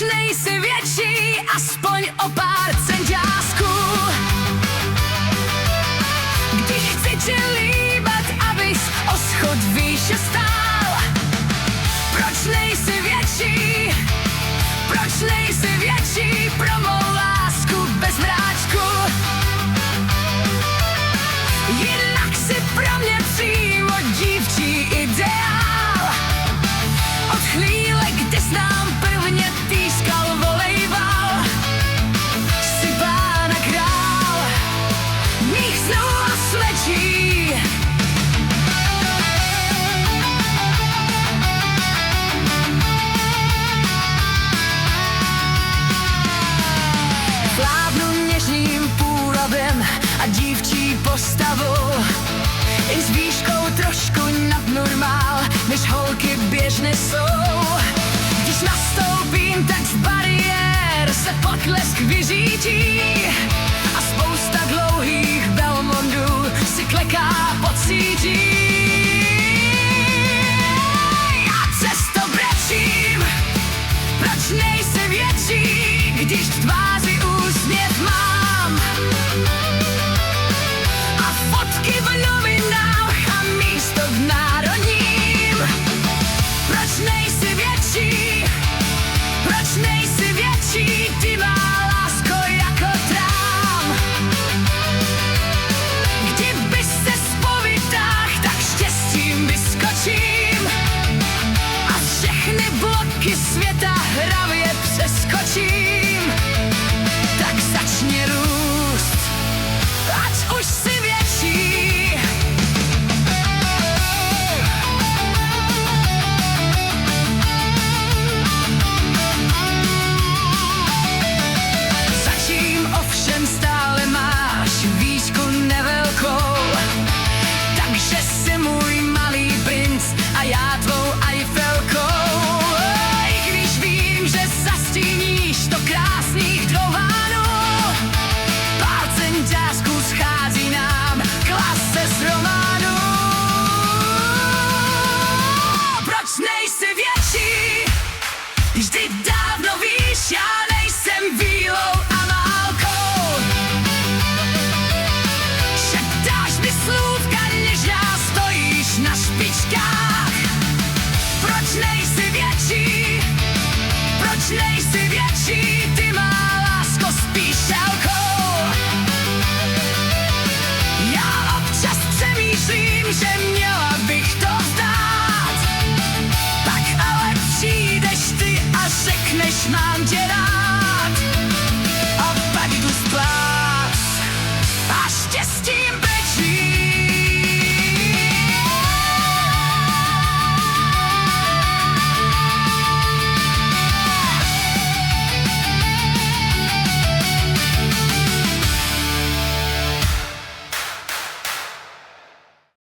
Proč nejsi větší, aspoň o pár centiásků? Když chci tě líbat, abys o schod výše stál. Proč nejsi větší? Proč nejsi větší pro mou lásku bez mráčku? Jinak si pro mě přímo dívčí ideál. Od chvíle, kdy jsi nám prvně týskal volejbal, jsi pána král mých snů a slečí. Vládnu něžným půlobem a dívčí postavou, i s výškou trošku nad normál, než holky běžně jsou. Když nastoupím, tak z bariér se potlesk vyřítí a spousta dlouhých Belmondů si kleká pod sítí. Já přesto brečím, proč nejsi větší, když v tváři úsměv mám a fotky v novinách a místo v Národním. Proč nejsi větší? Proč nejsi větší? Ty má lásko jako trám. Kdyby se zpovídách, tak štěstím vyskočím a všechny bloky světa hravě přeskočím. Tak začni růst, ať už si větší. Zatím ovšem stále máš výšku nevelkou, takže jsi můj malý princ a já tvou Eiffelkou. I když vím, že zastíníš to krásných dvouvánů, pár centiásků schází nám klase z románu. Proč nejsi větší? Vždyť dávno víš, já nejsem vílou a málkou. Šeptáš mi slůvka něžná, stojíš na špičkách. Proč nejsi větší? Proč nejsi